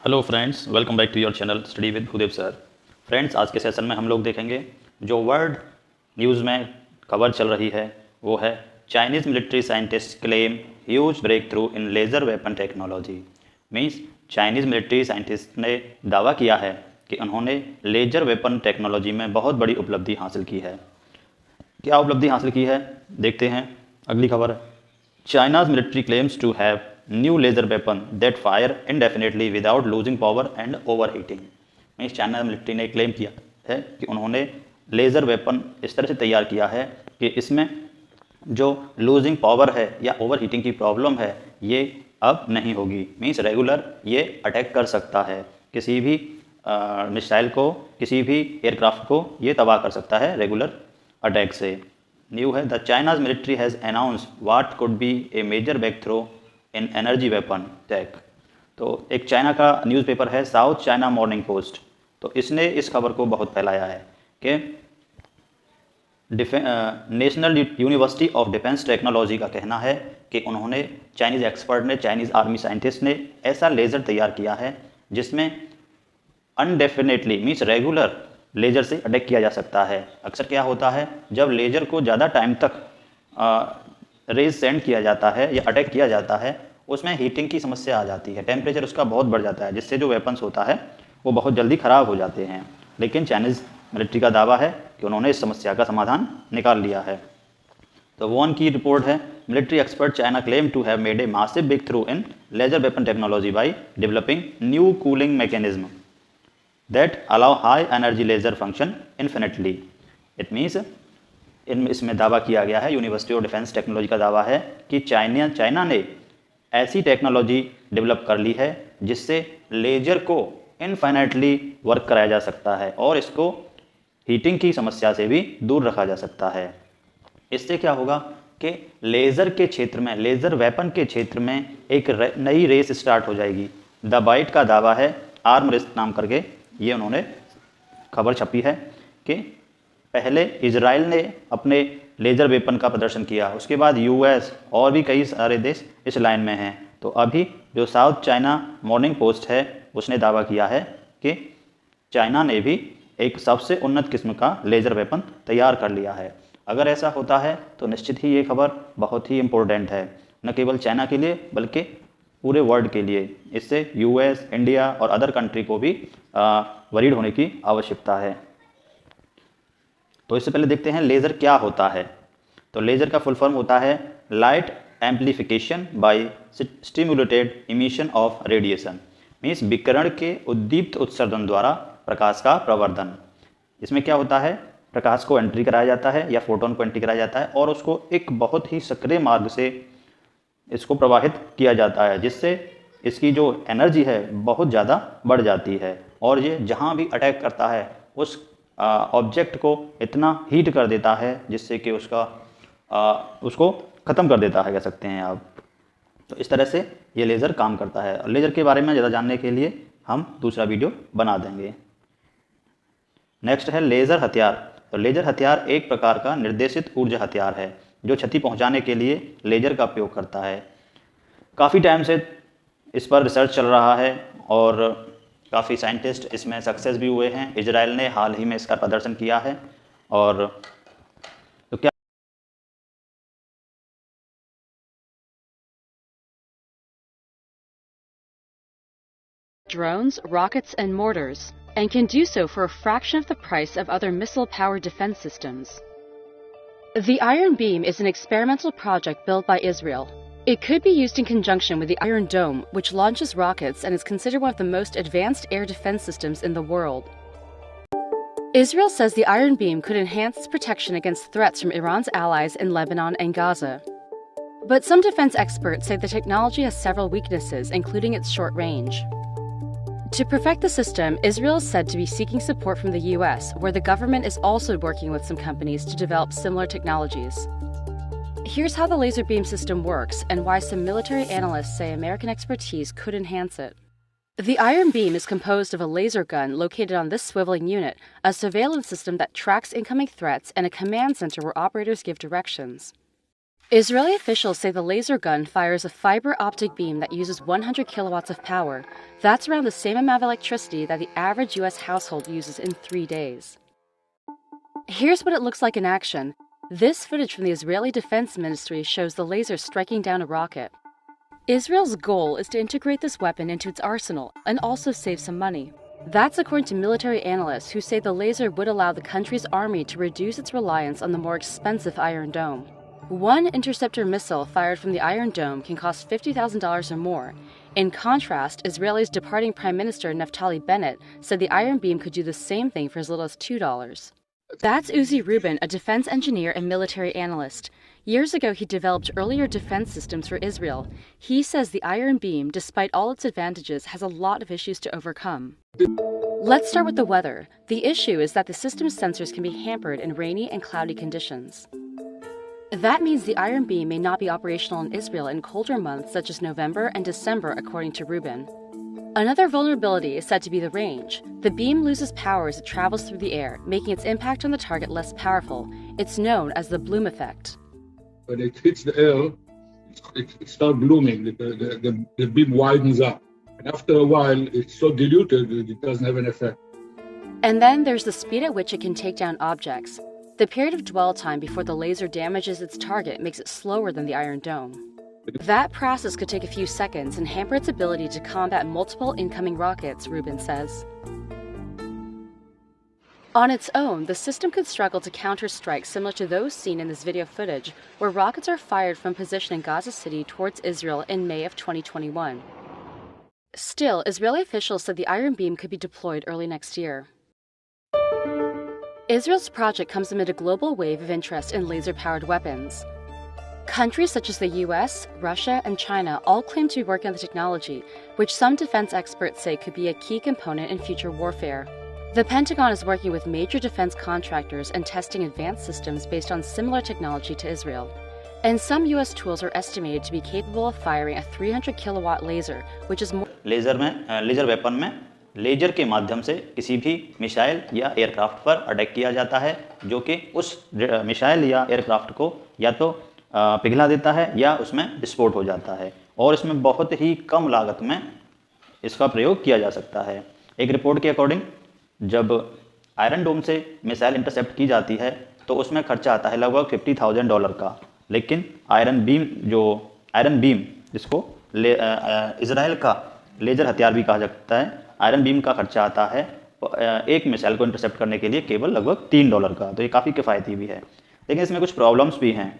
Hello friends, welcome back to your channel study with Bhudev sir. Friends, आज के session में हम लोग देखेंगे जो वर्ल्ड न्यूज़ में खबर चल रही है वो है Chinese military scientist claim huge breakthrough in laser weapon technology. Means Chinese military scientist ने दावा किया है कि उन्होंने लेजर वेपन टेक्नोलॉजी में बहुत बड़ी उपलब्धि हासिल की है। क्या उपलब्धि हासिल की है देखते हैं। अगली खबर है China's military claims to have new laser weapon that fire indefinitely without losing power and overheating. Means China military ने क्लेम किया है कि उन्होंने लेज़र वेपन इस तरह से तैयार किया है कि इसमें जो लूजिंग पावर है या ओवरहीटिंग की प्रॉब्लम है ये अब नहीं होगी। मीन्स रेगुलर ये अटैक कर सकता है, किसी भी मिसाइल को, किसी भी एयरक्राफ्ट को ये तबाह कर सकता है रेगुलर अटैक से। न्यू है the China's military has announce what could be a major breakthrough in energy weapon tech. तो एक चाइना का न्यूज़पेपर है साउथ चाइना मॉर्निंग पोस्ट, तो इसने इस खबर को बहुत फैलाया है कि national university of defence technology का कहना है कि उन्होंने चाइनीज़ एक्सपर्ट ने, चाइनीज़ आर्मी साइंटिस्ट ने ऐसा लेज़र तैयार किया है जिसमें अनडेफिनेटली मीन्स रेगुलर लेजर से अटैक किया जा सकता है। अक्सर क्या होता है जब लेजर को ज़्यादा टाइम तक रेज सेंड किया जाता है या अटैक किया जाता है उसमें हीटिंग की समस्या आ जाती है, टेम्परेचर उसका बहुत बढ़ जाता है जिससे जो वेपन्स होता है वो बहुत जल्दी ख़राब हो जाते हैं। लेकिन चाइनीज़ मिलिट्री का दावा है कि उन्होंने इस समस्या का समाधान निकाल लिया है। तो वन की रिपोर्ट है military expert China claim to have made a massive breakthrough in laser weapon technology by developing new cooling mechanism that allow high energy laser function infinitely। It means इसमें दावा किया गया है, university of defence technology का दावा है कि China ने ऐसी टेक्नोलॉजी डेवलप कर ली है जिससे लेजर को इनफाइनाइटली वर्क कराया जा सकता है और इसको हीटिंग की समस्या से भी दूर रखा जा सकता है। इससे क्या होगा कि लेज़र के क्षेत्र में, लेज़र वेपन के क्षेत्र में एक नई रेस स्टार्ट हो जाएगी। द बाइट का दावा है, आर्म रेस नाम करके ये उन्होंने खबर छपी है कि पहले इजराइल ने अपने लेज़र वेपन का प्रदर्शन किया, उसके बाद यूएस और भी कई सारे देश इस लाइन में हैं। तो अभी जो साउथ चाइना मॉर्निंग पोस्ट है उसने दावा किया है कि चाइना ने भी एक सबसे उन्नत किस्म का लेज़र वेपन तैयार कर लिया है। अगर ऐसा होता है तो निश्चित ही ये खबर बहुत ही इम्पोर्टेंट है, न केवल चाइना के लिए बल्कि पूरे वर्ल्ड के लिए। इससे यूएस, इंडिया और अदर कंट्री को भी वरीड होने की आवश्यकता है। तो इससे पहले देखते हैं लेज़र क्या होता है। तो लेज़र का फुल फॉर्म होता है light amplification by stimulated emission of radiation. Means विकिरण के उद्दीप्त उत्सर्जन द्वारा प्रकाश का प्रवर्धन। इसमें क्या होता है, प्रकाश को एंट्री कराया जाता है या फोटोन को एंट्री कराया जाता है और उसको एक बहुत ही सक्रिय मार्ग से इसको प्रवाहित किया जाता है जिससे इसकी जो एनर्जी है बहुत ज़्यादा बढ़ जाती है और ये जहाँ भी अटैक करता है उस ऑब्जेक्ट को इतना हीट कर देता है जिससे कि उसको ख़त्म कर देता है, कह सकते हैं आप। तो इस तरह से ये लेज़र काम करता है। लेज़र के बारे में ज़्यादा जानने के लिए हम दूसरा वीडियो बना देंगे। नेक्स्ट है लेज़र हथियार। तो लेज़र हथियार एक प्रकार का निर्देशित ऊर्जा हथियार है जो क्षति पहुंचाने के लिए लेज़र का उपयोग करता है। काफ़ी टाइम से इस पर रिसर्च चल रहा है और काफ़ी साइंटिस्ट इसमें सक्सेस भी हुए हैं। इजराइल ने हाल ही में इसका प्रदर्शन किया है। और तो क्या drones, rockets, and mortars, and can do so for a fraction of the price of other missile-powered defense systems. The Iron Beam is an experimental project built by Israel. It could be used in conjunction with the Iron Dome, which launches rockets and is considered one of the most advanced air defense systems in the world. Israel says the Iron Beam could enhance its protection against threats from Iran's allies in Lebanon and Gaza. But some defense experts say the technology has several weaknesses, including its short range. To perfect the system, Israel is said to be seeking support from the US, where the government is also working with some companies to develop similar technologies. Here's how the laser beam system works and why some military analysts say American expertise could enhance it. The Iron Beam is composed of a laser gun located on this swiveling unit, a surveillance system that tracks incoming threats, and a command center where operators give directions. Israeli officials say the laser gun fires a fiber optic beam that uses 100 kilowatts of power. That's around the same amount of electricity that the average US household uses in 3 days. Here's what it looks like in action. This footage from the Israeli Defense Ministry shows the laser striking down a rocket. Israel's goal is to integrate this weapon into its arsenal and also save some money. That's according to military analysts who say the laser would allow the country's army to reduce its reliance on the more expensive Iron Dome. One interceptor missile fired from the Iron Dome can cost $50,000 or more. In contrast, Israel's departing Prime Minister Naftali Bennett said the Iron Beam could do the same thing for as little as $2. That's Uzi Rubin, a defense engineer and military analyst. Years ago, he developed earlier defense systems for Israel. He says the Iron Beam, despite all its advantages, has a lot of issues to overcome. Let's start with the weather. The issue is that the system's sensors can be hampered in rainy and cloudy conditions. That means the Iron Beam may not be operational in Israel in colder months such as November and December, according to Rubin. Another vulnerability is said to be the range. The beam loses power as it travels through the air, making its impact on the target less powerful. It's known as the bloom effect. When it hits the air, it starts blooming. The beam widens up. And after a while, it's so diluted that it doesn't have an effect. And then there's the speed at which it can take down objects. The period of dwell time before the laser damages its target makes it slower than the Iron Dome. That process could take a few seconds and hamper its ability to combat multiple incoming rockets, Rubin says. On its own, the system could struggle to counter strikes similar to those seen in this video footage, where rockets are fired from position in Gaza City towards Israel in May of 2021. Still, Israeli officials said the Iron Beam could be deployed early next year. Israel's project comes amid a global wave of interest in laser-powered weapons. Countries such as the US, Russia, and China all claim to be working on the technology, which some defense experts say could be a key component in future warfare. The Pentagon is working with major defense contractors and testing advanced systems based on similar technology to Israel. And some US tools are estimated to be capable of firing a 300 kilowatt laser, which is more laser weapon में laser के माध्यम से किसी भी missile या aircraft पर attack किया जाता है, जो कि उस मिसाइल या एयरक्राफ्ट को या तो पिघला देता है या उसमें विस्फोट हो जाता है, और इसमें बहुत ही कम लागत में इसका प्रयोग किया जा सकता है। एक रिपोर्ट के अकॉर्डिंग जब आयरन डोम से मिसाइल इंटरसेप्ट की जाती है तो उसमें खर्चा आता है लगभग $50,000 का, लेकिन आयरन बीम जिसको इजराइल का लेजर हथियार भी कहा जाता है, आयरन बीम का खर्चा आता है एक मिसाइल को इंटरसेप्ट करने के लिए केवल लगभग $3 का। तो ये काफ़ी किफ़ायती भी है, लेकिन इसमें कुछ प्रॉब्लम्स भी हैं,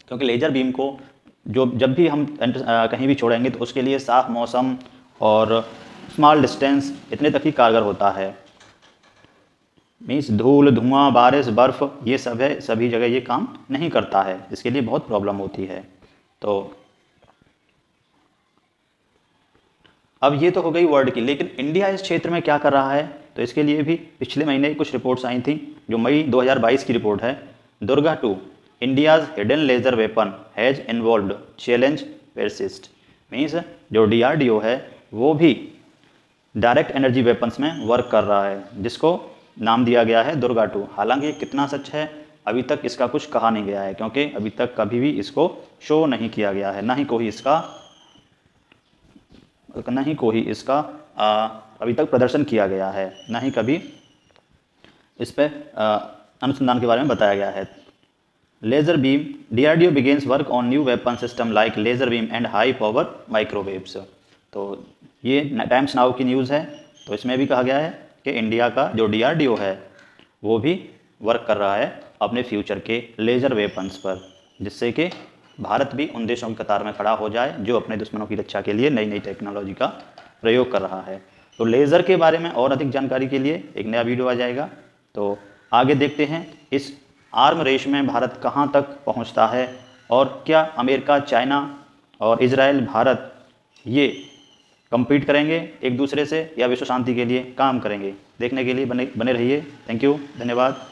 क्योंकि लेजर बीम को जब भी हम कहीं भी छोड़ेंगे तो उसके लिए साफ मौसम और स्मॉल डिस्टेंस इतने तक ही कारगर होता है। मीन्स धूल, धुआं, बारिश, बर्फ़, ये सब है, सभी जगह ये काम नहीं करता है, इसके लिए बहुत प्रॉब्लम होती है। तो अब ये तो हो गई वर्ल्ड की, लेकिन इंडिया इस क्षेत्र में क्या कर रहा है, तो इसके लिए भी पिछले महीने कुछ रिपोर्ट्स आई थी, जो मई 2022 की रिपोर्ट है। Durga 2 India's hidden laser weapon has involved challenge persist. Means जो DRDO है वो भी डायरेक्ट एनर्जी वेपन्स में वर्क कर रहा है, जिसको नाम दिया गया है दुर्गा 2। हालांकि कितना सच है अभी तक इसका कुछ कहा नहीं गया है, क्योंकि अभी तक कभी भी इसको शो नहीं किया गया है, ना ही कोई इसका अभी तक प्रदर्शन किया गया है, ना ही कभी इस पर अनुसंधान के बारे में बताया गया है। Laser beam DRDO begins work on new weapon system like laser beam and high power microwaves। तो ये टाइम्स नाउ की न्यूज़ है, तो इसमें भी कहा गया है कि इंडिया का जो DRDO है वो भी वर्क कर रहा है अपने फ्यूचर के लेज़र वेपन्स पर, जिससे कि भारत भी उन देशों की कतार में खड़ा हो जाए जो अपने दुश्मनों की रक्षा के लिए नई नई टेक्नोलॉजी का प्रयोग कर रहा है। तो लेज़र के बारे में और अधिक जानकारी के लिए एक नया वीडियो आ जाएगा। तो आगे देखते हैं इस आर्म रेस में भारत कहाँ तक पहुँचता है, और क्या अमेरिका, चाइना और इजराइल, भारत ये कम्पीट करेंगे एक दूसरे से या विश्व शांति के लिए काम करेंगे। देखने के लिए बने रहिए। थैंक यू, धन्यवाद।